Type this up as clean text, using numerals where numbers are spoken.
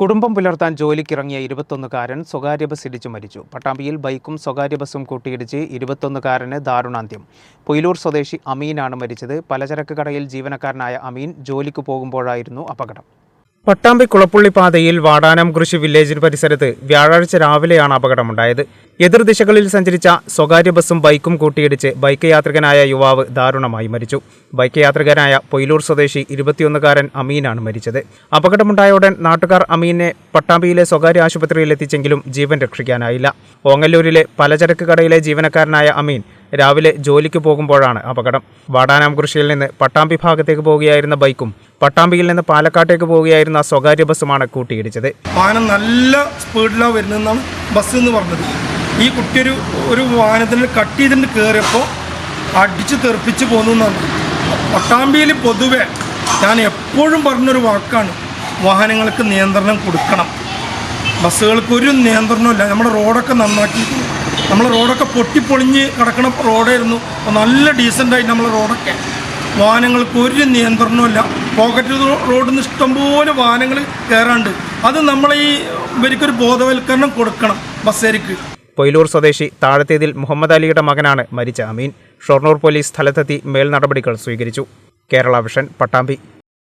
കുടുംബം പുലർത്താൻ ജോലിക്കിറങ്ങിയ 21കാരൻ സ്വകാര്യ ബസ് ഇടിച്ചു മരിച്ചു. പട്ടാമ്പിയിൽ ബൈക്കും സ്വകാര്യ ബസും കൂട്ടിയിടിച്ച് 21കാരന് ദാരുണാന്ത്യം. പൊയിലൂർ സ്വദേശി അമീനാണ് മരിച്ചത്. പലചരക്ക് കടയിൽ ജീവനക്കാരനായ അമീൻ ജോലിക്ക് പോകുമ്പോഴായിരുന്നു അപകടം. പട്ടാമ്പി കുളപ്പുള്ളി പാതയിൽ വാടാനം കൃഷി വില്ലേജിന് പരിസരത്ത് വ്യാഴാഴ്ച രാവിലെയാണ് അപകടമുണ്ടായത്. എതിർദിശകളിൽ സഞ്ചരിച്ച സ്വകാര്യ ബസും ബൈക്കും കൂട്ടിയിടിച്ച് ബൈക്ക് യാത്രികനായ യുവാവ് ദാരുണമായി മരിച്ചു. ബൈക്ക് യാത്രികനായ പൊയിലൂർ സ്വദേശി 21കാരൻ അമീനാണ് മരിച്ചത്. അപകടമുണ്ടായ ഉടൻ നാട്ടുകാർ അമീനെ പട്ടാമ്പിയിലെ സ്വകാര്യ ആശുപത്രിയിൽ എത്തിച്ചെങ്കിലും ജീവൻ രക്ഷിക്കാനായില്ല. ഓങ്ങല്ലൂരിലെ പലചരക്ക് കടയിലെ ജീവനക്കാരനായ അമീൻ രാവിലെ ജോലിക്ക് പോകുമ്പോഴാണ് അപകടം. വാടാനം കൃഷിയിൽ നിന്ന് പട്ടാമ്പി ഭാഗത്തേക്ക് പോവുകയായിരുന്ന ബൈക്കും പട്ടാമ്പിയിൽ നിന്ന് പാലക്കാട്ടേക്ക് പോവുകയായിരുന്ന സ്വകാര്യ ബസ്സുമാണ് കൂട്ടിയിടിച്ചത്. വാഹനം നല്ല സ്പീഡിലാണ് വരുന്നതെന്നാണ് ബസ് എന്ന് പറഞ്ഞത്. ഈ കുട്ടി ഒരു വാഹനത്തിന് കട്ട് ചെയ്തിട്ട് കയറിയപ്പോൾ അടിച്ച് തെറിപ്പിച്ച് പോകുന്നതാണ്. പട്ടാമ്പിയിൽ പൊതുവെ ഞാൻ എപ്പോഴും പറഞ്ഞൊരു വാക്കാണ്, വാഹനങ്ങൾക്ക് നിയന്ത്രണം കൊടുക്കണം. ബസ്സുകൾക്ക് ഒരു നിയന്ത്രണമില്ല. നമ്മുടെ റോഡൊക്കെ നന്നാക്കിയിട്ട് നമ്മളെ റോഡൊക്കെ പൊട്ടിപ്പൊളിഞ്ഞ് കിടക്കണ റോഡായിരുന്നു. നല്ല ഡീസൻ്റായിട്ട് നമ്മളെ റോഡൊക്കെ. വാഹനങ്ങൾക്ക് ഒരു നിയന്ത്രണമില്ല. പോക്കറ്റ് റോഡിൽ നിന്ന് ഇഷ്ടംപോലെ വാഹനങ്ങൾ കയറാണ്ട്. അത് നമ്മളെ ഇവർക്കൊരു ബോധവൽക്കരണം കൊടുക്കണം ബസ്സുകാർക്ക്. പൊയിലൂർ സ്വദേശി താഴത്തേതിൽ മുഹമ്മദ് അലിയുടെ മകനാണ് മരിച്ച അമീൻ. ഷൊർണൂർ പോലീസ് സ്ഥലത്തെത്തി മേൽ നടപടികൾ സ്വീകരിച്ചു. കേരള വിഷൻ, പട്ടാമ്പി.